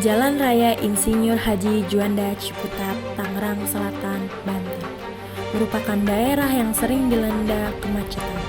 Jalan Raya Insinyur Haji Juanda Ciputat, Tangerang Selatan, Banten, merupakan daerah yang sering dilanda kemacetan.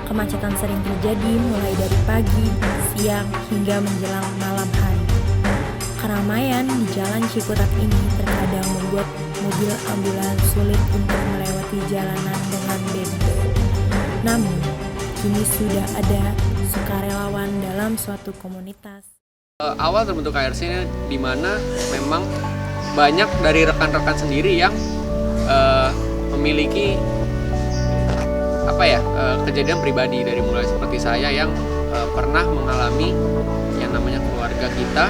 Kemacetan sering terjadi mulai dari pagi, siang, hingga menjelang malam hari. Keramaian di Jalan Ciputat ini terkadang membuat mobil ambulans sulit untuk melewati jalanan dengan bebas. Namun, kini sudah ada sukarelawan dalam suatu komunitas. Awal terbentuk ARC ini di mana memang banyak dari rekan-rekan sendiri yang memiliki kejadian pribadi, dari mulai seperti saya yang pernah mengalami yang namanya keluarga kita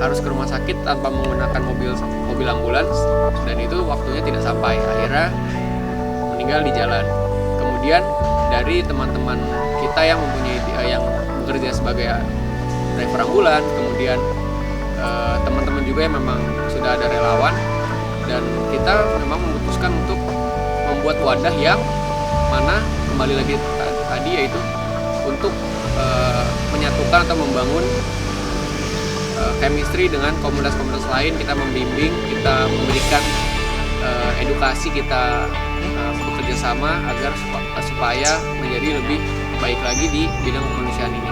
harus ke rumah sakit tanpa menggunakan mobil ambulans, dan itu waktunya tidak sampai, akhirnya meninggal di jalan. Kemudian dari teman-teman kita yang mempunyai yang bekerja sebagai driver ambulan, kemudian teman-teman juga yang memang sudah ada relawan, dan kita memang memutuskan untuk membuat wadah yang mana kembali lagi tadi, yaitu untuk menyatukan atau membangun chemistry dengan komunitas-komunitas lain. Kita membimbing, kita memberikan edukasi, kita bekerja sama agar supaya menjadi lebih baik lagi di bidang kemanusiaan ini.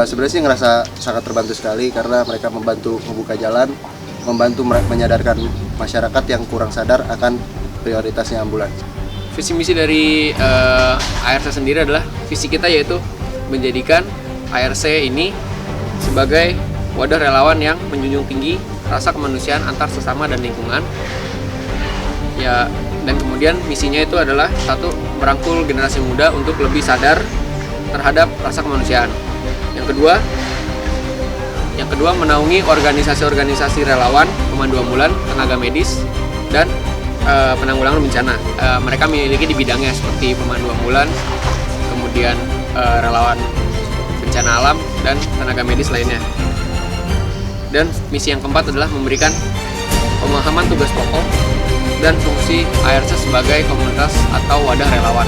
Sebenarnya sih ngerasa sangat terbantu sekali karena mereka membantu membuka jalan, membantu menyadarkan masyarakat yang kurang sadar akan prioritasnya ambulans. Visi misi dari ARC sendiri adalah, visi kita yaitu menjadikan ARC ini sebagai wadah relawan yang menjunjung tinggi rasa kemanusiaan antar sesama dan lingkungan. Ya, dan kemudian misinya itu adalah satu, merangkul generasi muda untuk lebih sadar terhadap rasa kemanusiaan. Yang kedua menaungi organisasi-organisasi relawan, pemandu ambulan, tenaga medis, dan penanggulangan bencana. Mereka memiliki di bidangnya seperti pemandu ambulan, kemudian relawan bencana alam, dan tenaga medis lainnya. Dan misi yang keempat adalah memberikan pemahaman tugas pokok dan fungsi ARC sebagai komunitas atau wadah relawan.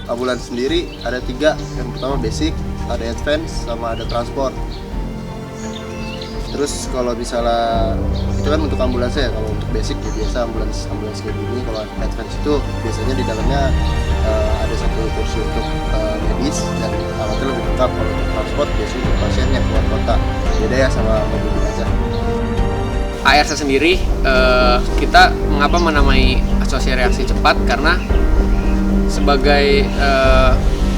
Ambulans sendiri ada 3, yang pertama basic, ada advance, sama ada transport. Terus kalau misalnya itu kan untuk ambulansnya ya, kalau untuk basic ya biasa ambulans kayak gini. Kalau advance itu biasanya di dalamnya ada satu kursi untuk medis dan alatnya lebih lengkap. Kalau untuk transport biasanya untuk pasien yang keluar kota, beda ya sama mobil aja. ARC sendiri, kita mengapa menamai asosiasi reaksi cepat, karena sebagai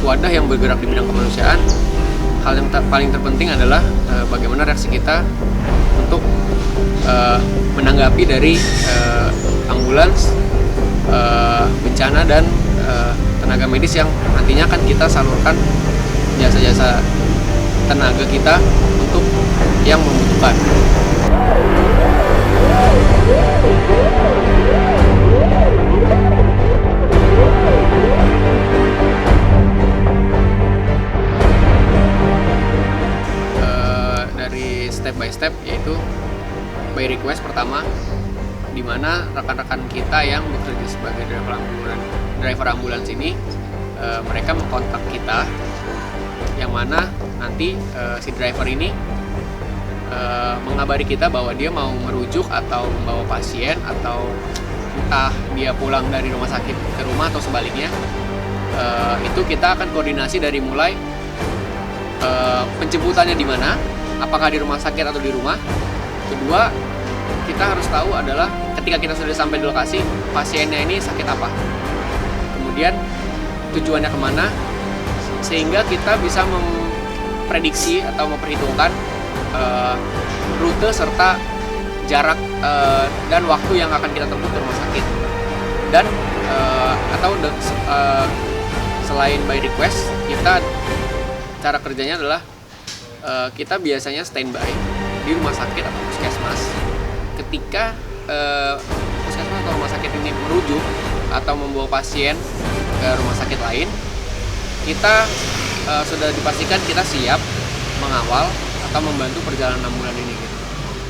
wadah yang bergerak di bidang kemanusiaan, hal yang paling terpenting adalah bagaimana reaksi kita untuk menanggapi dari ambulans, bencana, dan tenaga medis yang nantinya akan kita salurkan jasa-jasa tenaga kita untuk yang membutuhkan. Dari step by step, yaitu by request pertama, di mana rekan-rekan kita yang bekerja sebagai driver ambulans ini, mereka mengkontak kita, yang mana nanti si driver ini mengabari kita bahwa dia mau merujuk atau membawa pasien, atau entah dia pulang dari rumah sakit ke rumah atau sebaliknya. Itu kita akan koordinasi dari mulai penjemputannya di mana, apakah di rumah sakit atau di rumah. Kedua, kita harus tahu adalah ketika kita sudah sampai di lokasi, pasiennya ini sakit apa, kemudian tujuannya kemana, sehingga kita bisa memprediksi atau memperhitungkan rute serta jarak dan waktu yang akan kita tempuh ke rumah sakit. Dan selain by request, kita cara kerjanya adalah kita biasanya standby di rumah sakit atau puskesmas. Ketika puskesmas atau rumah sakit ini merujuk atau membawa pasien ke rumah sakit lain, kita sudah dipastikan kita siap mengawal atau membantu perjalanan ambulan ini gitu.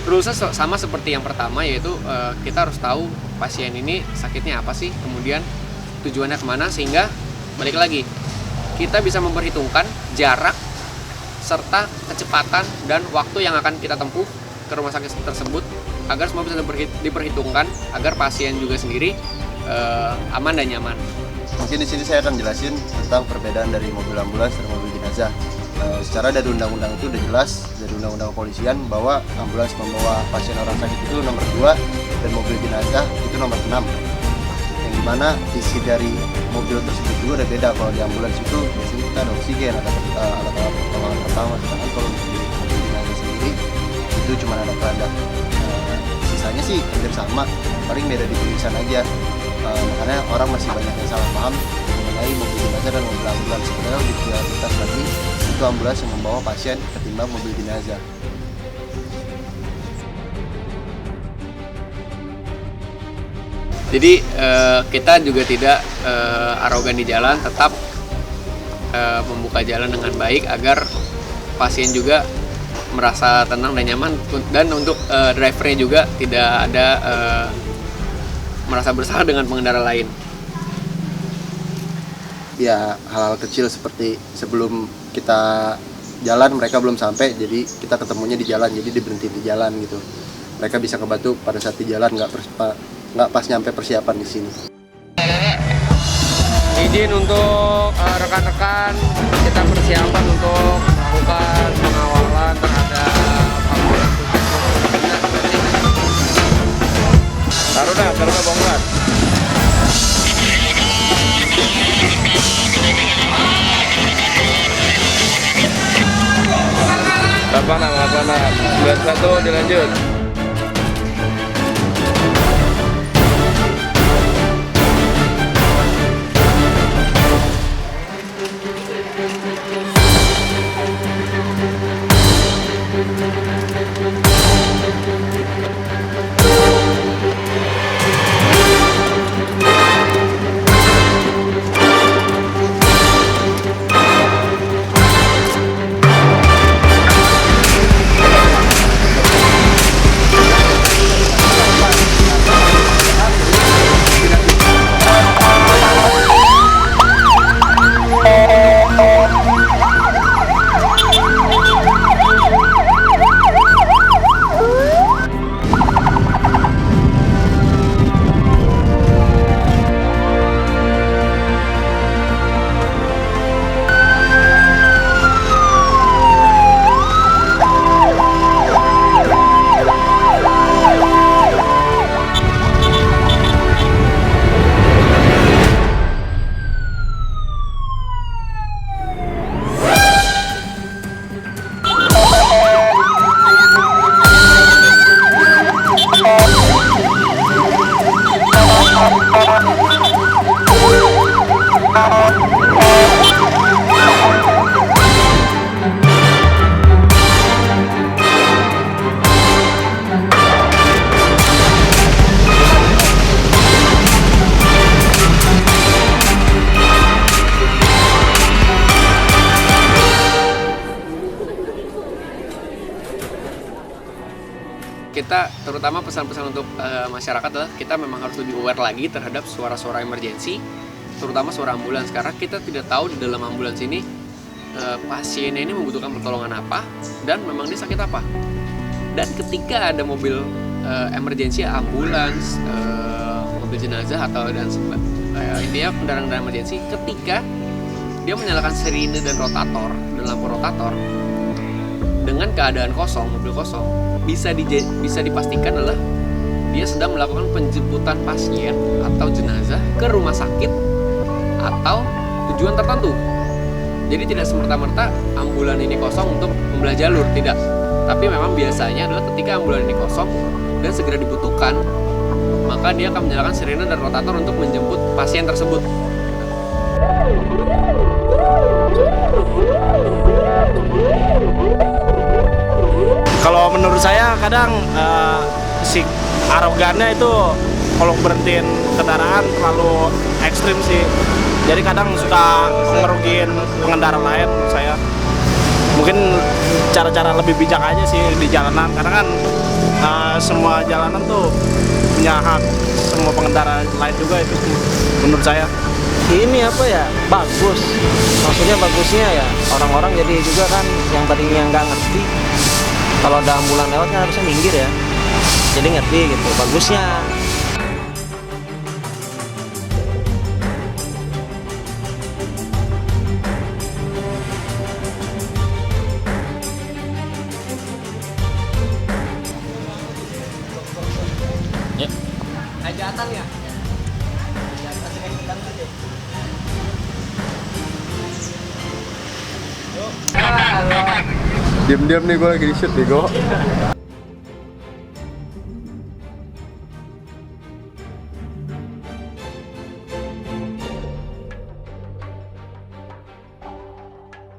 Rulesnya sama seperti yang pertama, yaitu kita harus tahu pasien ini sakitnya apa sih, kemudian tujuannya kemana, sehingga balik lagi kita bisa memperhitungkan jarak serta kecepatan dan waktu yang akan kita tempuh ke rumah sakit tersebut, agar semua bisa diperhitungkan, agar pasien juga sendiri aman dan nyaman. Mungkin di sini saya akan jelasin tentang perbedaan dari mobil ambulans dan mobil jenazah. Secara dari undang-undang itu udah jelas, dari undang-undang kepolisian, bahwa ambulans membawa pasien orang sakit itu nomor 2 dan mobil jenazah itu nomor 6. Yang dimana isi dari mobil tersebut juga udah beda. Kalau di ambulans itu biasanya kita ada oksigen, ada alat-alat pertolongan pertama, sedangkan kalau di mobil jenazah sendiri itu cuma ada keranda. Sisanya sih hampir sama, paling beda di tulisan aja. Makanya orang masih banyak yang salah paham mengenai mobil jenazah dan mobil ambulans. Sebenarnya lebih prioritas lagi itu ambulans yang membawa pasien ketimbang mobil jenazah. Jadi kita juga tidak arogan di jalan, tetap membuka jalan dengan baik agar pasien juga merasa tenang dan nyaman, dan untuk drivernya juga tidak ada merasa bersalah dengan pengendara lain. Ya, hal-hal kecil seperti sebelum kita jalan mereka belum sampai, jadi kita ketemunya di jalan, jadi diberhenti di jalan gitu. Mereka bisa kebantu pada saat di jalan, nggak pas nyampe persiapan di sini. Izin untuk rekan-rekan kita persiapan untuk melakukan pengawalan terhadap ambulans. Taruh bongkar. Lapangan 91 dilanjut. kita terutama pesan-pesan untuk masyarakat adalah kita memang harus lebih aware lagi terhadap suara-suara emergency, terutama suara ambulans, karena kita tidak tahu di dalam ambulans ini pasiennya ini membutuhkan pertolongan apa dan memang dia sakit apa. Dan ketika ada mobil emergency, ambulans, mobil jenazah atau dan intinya kendaraan emergency, ketika dia menyalakan sirine dan rotator dan lampu rotator dengan keadaan kosong, mobil kosong, bisa dipastikan adalah dia sedang melakukan penjemputan pasien atau jenazah ke rumah sakit atau tujuan tertentu. Jadi tidak semerta-merta ambulan ini kosong untuk membelah jalur, tidak. Tapi memang biasanya adalah ketika ambulan ini kosong dan segera dibutuhkan, maka dia akan menyalakan sirene dan rotator untuk menjemput pasien tersebut. Kalau menurut saya kadang si arogannya itu kalau berhentiin kendaraan terlalu ekstrim sih. Jadi kadang suka ngerugiin pengendara lain menurut saya. Mungkin cara-cara lebih bijak aja sih di jalanan, karena kan semua jalanan tuh punya hak semua pengendara lain juga itu menurut saya. Ini apa ya, bagus, maksudnya bagusnya ya orang-orang jadi juga kan yang tadinya nggak ngerti kalau ada ambulan lewat kan harusnya minggir ya, jadi ngerti gitu bagusnya. Hajatan ya. Diam-diam nih gue lagi di shoot nih, Go.